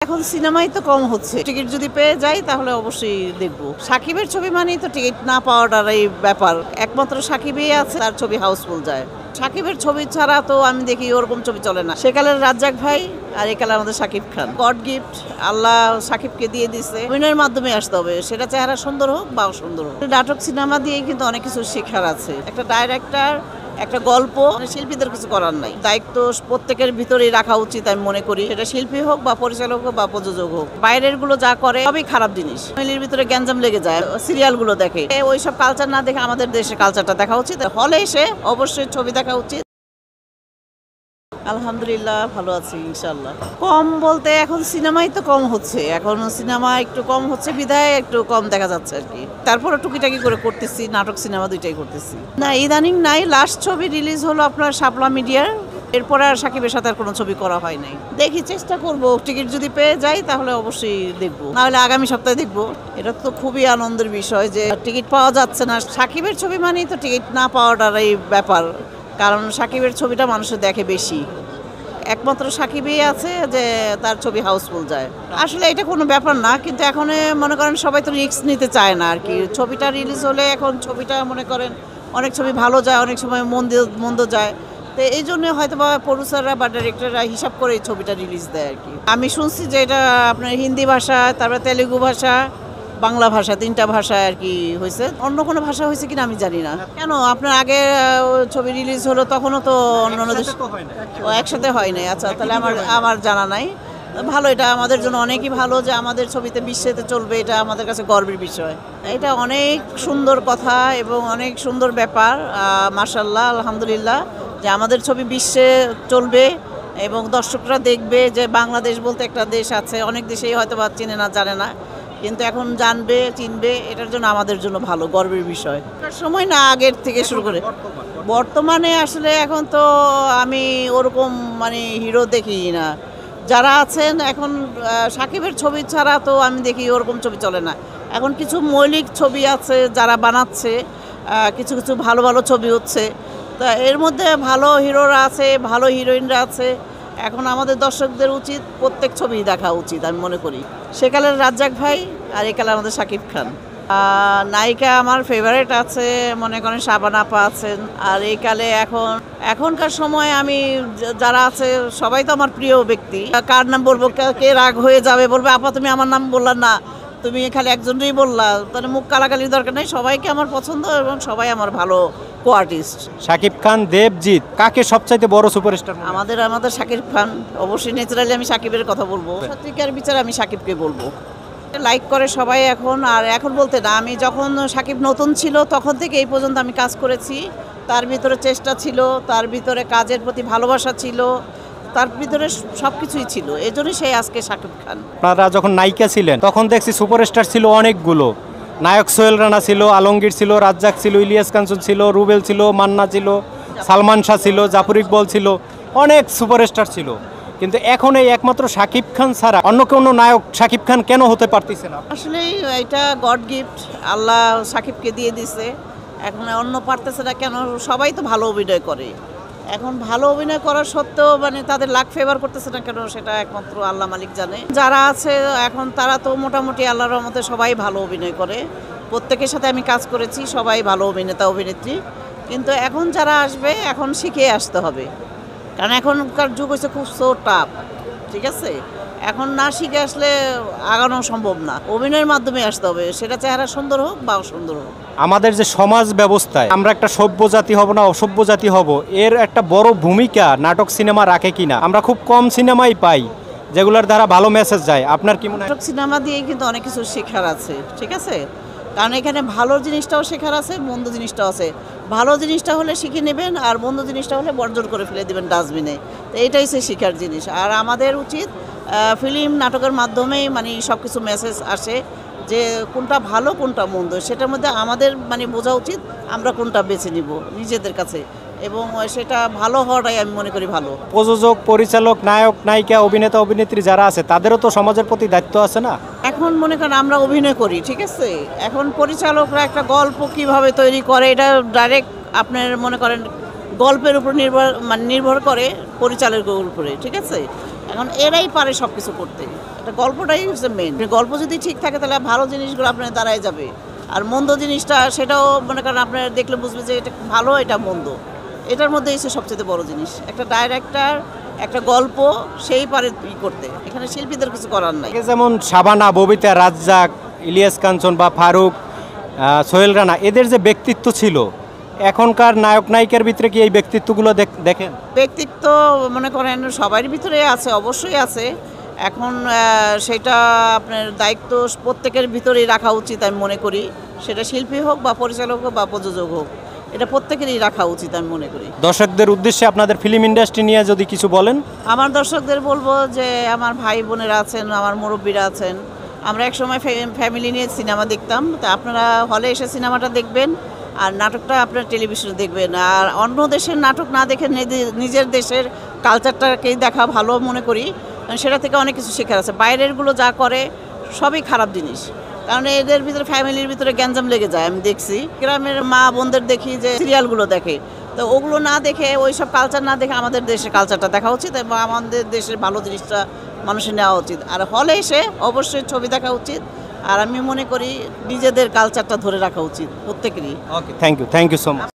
এখন সিনেমাই তো কম হচ্ছে, টিকিট যদি পেয়ে যাই তাহলে অবশ্যই দেখবো। সাকিবের ছবি মানেই তো টিকিট না পাওয়াটার এই ব্যাপার, একমাত্র সাকিবই আছে তার ছবি হাউসফুল যায়। সাকিবের ছবি ছাড়া তো আমি দেখি ওরকম ছবি চলে না। সেকালের রাজ্জাক ভাই আর একালে আমাদের সাকিব খান, গড গিফট, আল্লাহ সাকিবকে দিয়ে দিছে। অভিনয়ের মাধ্যমে আসতে হবে, সেটা চেহারা সুন্দর হোক বা অসুন্দর হোক। নাটক সিনেমা দিয়ে কিন্তু অনেক কিছু শেখার আছে। একটা ডাইরেক্টর, একটা গল্প, শিল্পীদের কিছু করার নাই, দায়িত্ব প্রত্যেকের ভিতরেই রাখা উচিত আমি মনে করি। এটা শিল্পী হোক বা পরিচালক হোক বা প্রযোজক হোক, বাইরের গুলো যা করে সবই খারাপ জিনিস। ফ্যামিলির ভিতরে গ্যাঞ্জাম লেগে যায়, সিরিয়াল গুলো দেখে, ওইসব কালচার না দেখে আমাদের দেশের কালচারটা দেখা উচিত। হলে এসে অবশ্যই ছবি দেখা উচিত। আলহামদুলিল্লাহ ভালো আছি ইনশাল্লাহ। কম বলতে এখন সিনেমাই তো কম হচ্ছে, এখন সিনেমা একটু কম হচ্ছে বিধায় একটু কম দেখা যাচ্ছে আর কি। তারপরে টুকিটাকি করে করতেছি, নাটক সিনেমা দুইটাই করতেছি। না ইদানিং নাই, লাস্ট ছবি রিলিজ হলো আপনার শাপলা মিডিয়ার, এরপরে আর সাকিবের সাথে আর কোনো ছবি করা হয় নাই। দেখি, চেষ্টা করব, টিকিট যদি পেয়ে যাই তাহলে অবশ্যই দেখবো, নাহলে আগামী সপ্তাহে দেখবো। এটা তো খুবই আনন্দের বিষয় যে টিকিট পাওয়া যাচ্ছে না। সাকিবের ছবি মানেই তো টিকিট না পাওয়াটার এই ব্যাপার, কারণ সাকিবের ছবিটা মানুষের দেখে বেশি, একমাত্র সাকিবই আছে যে তার ছবি হাউসফুল যায়। আসলে এটা কোনো ব্যাপার না, কিন্তু এখন মনে করেন সবাই তো রিস্ক নিতে চায় না আর কি। ছবিটা রিলিজ হলে এখন ছবিটা মনে করেন অনেক ছবি ভালো যায়, অনেক সময় মন্দ যায়। তো এই জন্য হয়তো বা প্রডিউসাররা বা ডিরেক্টররা হিসাব করে এই ছবিটা রিলিজ দেয় আর কি। আমি শুনছি যে এটা আপনার হিন্দি ভাষা, তারপরে তেলেগু ভাষা, বাংলা ভাষা, তিনটা ভাষায় আর কি হয়েছে। অন্য কোনো ভাষা হয়েছে কিনা আমি জানি না। কেন আপনার আগে ছবি রিলিজ হলো তখনও তো অন্য দেশ একসাথে হয় নাই। আচ্ছা, তাহলে আমার জানা নাই। ভালো, এটা আমাদের জন্য অনেকই ভালো যে আমাদের ছবিতে বিশ্বেতে চলবে, এটা আমাদের কাছে গর্বের বিষয়। এটা অনেক সুন্দর কথা এবং অনেক সুন্দর ব্যাপার। মাশাআল্লাহ, আলহামদুলিল্লাহ যে আমাদের ছবি বিশ্বে চলবে এবং দর্শকরা দেখবে যে বাংলাদেশ বলতে একটা দেশ আছে। অনেক দেশেই হয়তো বা চিনে না, জানে না, কিন্তু এখন জানবে, চিনবে। এটার জন্য আমাদের জন্য ভালো, গর্বের বিষয়। সময় না আগের থেকে শুরু করে বর্তমানে আসলে এখন তো আমি ওরকম হিরো দেখি না। যারা আছেন এখন সাকিবের ছবি ছাড়া তো আমি দেখি ওরকম ছবি চলে না। এখন কিছু মৌলিক ছবি আছে যারা বানাচ্ছে, কিছু কিছু ভালো ভালো ছবি হচ্ছে। তা এর মধ্যে ভালো হিরোরা আছে, ভালো হিরোইনরা আছে। এখন আমাদের দর্শকদের উচিত প্রত্যেক ছবি দেখা উচিত আমি মনে করি। সেকালের রাজ্জাক ভাই আর একালে আমাদের সাকিব খান। নায়িকা আমার ফেভারিট আছে, মনে করেন শাবানা আপা আছেন। আর এই কালে এখনকার সময় আমি যারা আছে সবাই তো আমার প্রিয় ব্যক্তি। কার নাম বলবো, কে রাগ হয়ে যাবে, বলবে আপা তুমি আমার নাম বললা না, তুমি খালি একজনই বললা, তাহলে মুখ কালাকালির দরকার নেই। সবাইকে আমার পছন্দ এবং সবাই আমার ভালো কো-আর্টিস্ট। শাকিব খান, দেবজিৎ, কাকে সবচাইতে বড় সুপারস্টার? আমাদের শাকিব খান। অবশ্যই ন্যাচারালি আমি সাকিবের কথা বলবো, সত্যিকার বিচারে আমি সাকিবকে বলবো। লাইক করে সবাই এখন, আর এখন বলতে না, আমি যখন সাকিব নতুন ছিল তখন থেকে এই পর্যন্ত আমি কাজ করেছি। তার ভিতরে চেষ্টা ছিল, তার ভিতরে কাজের প্রতি ভালোবাসা ছিল, তার ভিতরে সব কিছুই ছিল। এই জন্যই সেই আজকে সাকিব খান। আপনারা যখন নায়িকা ছিলেন তখন দেখছি সুপারস্টার ছিল অনেকগুলো। নায়ক সোহেল রানা ছিল, আলমগীর ছিল, রাজ্জাক ছিল, ইলিয়াস কাঞ্চন ছিল, রুবেল ছিল, মান্না ছিল, সালমান শাহ ছিল, জাফর ইকবাল ছিল, অনেক সুপারস্টার ছিল। কিন্তু এখন এই একমাত্র সাকিব খান ছাড়া অন্য কোনো নায়ক সাকিব খান কেন হতে পারতেছে না? আসলে এটা গড গিফট, আল্লাহ সাকিবকে দিয়ে দিছে। এখন অন্য পারতেছে না কেন? সবাই তো ভালো অভিনয় করে। এখন ভালো অভিনয় করার সত্ত্বেও তাদের লাক ফেভার করতেছে না কেন, সেটা একমাত্র আল্লাহ মালিক জানে। যারা আছে এখন তারা তো মোটামুটি আল্লাহর রহমতে সবাই ভালো অভিনয় করে। প্রত্যেকের সাথে আমি কাজ করেছি, সবাই ভালো অভিনেতা অভিনেত্রী। কিন্তু এখন যারা আসবে এখন শিখে আসতে হবে, কারণ এখনকার যুগ হচ্ছে খুব সো টাফ। ঠিক আছে, এখন না শিখে আসলে আগানো সম্ভব না। অভিনয়ের মাধ্যমে আসতে হবে, সেটা চেহারা সুন্দর হোক বা অসুন্দর হোক। আমাদের যে সমাজ ব্যবস্থায় আমরা একটা সভ্য জাতি হব না অসভ্য জাতি হব, এর একটা বড় ভূমিকা নাটক সিনেমা রাখে কিনা? আমরা খুব কম সিনেমাই পাই যেগুলোর দ্বারা ভালো মেসেজ যায়। আপনার কি মনে হয়? নাটক সিনেমা দিয়ে কিন্তু অনেক কিছু শেখার আছে, ঠিক আছে, কারণ এখানে ভালো জিনিসটাও শেখার আছে, মন্দ জিনিসটাও আছে। ভালো জিনিসটা হলে শিখে নেবেন, আর মন্দ জিনিসটা হলে বর্জন করে ফেলে দেবেন ডাস্টবিনে। তো এটাই সে শেখার জিনিস। আর আমাদের উচিত ফিল্ম নাটকের মাধ্যমেই সব কিছু মেসেজ আসে যে কোনটা ভালো কোনটা মন্দ, সেটার মধ্যে আমাদের বোঝা উচিত আমরা কোনটা বেছে নিব নিজেদের কাছে, এবং সেটা ভালো হওয়াটাই আমি মনে করি ভালো। প্রযোজক, পরিচালক, নায়ক, নায়িকা, অভিনেতা, অভিনেত্রী যারা আছে তাদেরও তো সমাজের প্রতি দায়িত্ব আছে না? এখন মনে করেন আমরা অভিনয় করি, ঠিক আছে, এখন পরিচালকরা একটা গল্প কিভাবে তৈরি করে এটা ডাইরেক্ট আপনার মনে করেন গল্পের উপর নির্ভর করে পরিচালকের উপরে, ঠিক আছে। এখন এরাই পারে সব কিছু করতে। এটা গল্পটাই হচ্ছে মেন। গল্প যদি ঠিক থাকে তাহলে ভালো জিনিসগুলো আপনার দাঁড়ায় যাবে, আর মন্দ জিনিসটা সেটাও মনে করেন আপনার দেখলে বুঝবে যে এটা ভালো, এটা মন্দ। এটার মধ্যে এসে সবচেয়ে বড় জিনিস একটা ডাইরেক্টর, একটা গল্প সেই পারে করতে। এখানে শিল্পীদের কিছু করার নাই। আগে যেমন শাবানা, ববিতা, রাজ্জাক, ইলিয়াস কাঞ্চন বা ফারুক, সোহেল রানা, এদের যে ব্যক্তিত্ব ছিল, এখনকার নায়ক নায়িকার ভিতরে কি এই ব্যক্তিত্বগুলো দেখেন? ব্যক্তিত্ব মনে করেন সবার ভিতরে আছে, অবশ্যই আছে। এখন সেটা আপনার দায়িত্ব প্রত্যেকের ভিতরেই রাখা উচিত আমি মনে করি। সেটা শিল্পী হোক বা পরিচালক হোক বা প্রযোজক হোক, এটা প্রত্যেকেরই রাখা উচিত আমি মনে করি। দর্শকদের উদ্দেশ্যে আপনাদের ফিল্ম ইন্ডাস্ট্রি নিয়ে যদি কিছু বলেন। আমার দর্শকদের বলবো যে আমার ভাই বোনেরা আছেন, আমার মুরব্বীরা আছেন, আমরা একসময় ফ্যামিলি নিয়ে সিনেমা দেখতাম। তা আপনারা হলে এসে সিনেমাটা দেখবেন, আর নাটকটা আপনার টেলিভিশনে দেখবেন। আর অন্য দেশের নাটক না দেখে নিজের দেশের কালচারটাকেই দেখা ভালো মনে করি, কারণ সেটা থেকে অনেক কিছু শেখার আছে। বাইরেরগুলো যা করে সবই খারাপ জিনিস, কারণ এদের ভিতরে ফ্যামিলির ভিতরে গ্যাঞ্জাম লেগে যায়। আমি দেখছি গ্রামের মা বোনদের দেখি যে সিরিয়ালগুলো দেখে, তো ওগুলো না দেখে, ওই সব কালচার না দেখে আমাদের দেশের কালচারটা দেখা উচিত এবং আমাদের দেশের ভালো জিনিসটা মানুষের নেওয়া উচিত। আর হলে এসে অবশ্যই ছবি দেখা উচিত, আর আমি মনে করি নিজেদের কালচারটা ধরে রাখা উচিত প্রত্যেকেরই। ওকে, থ্যাংক ইউ সো মাচ।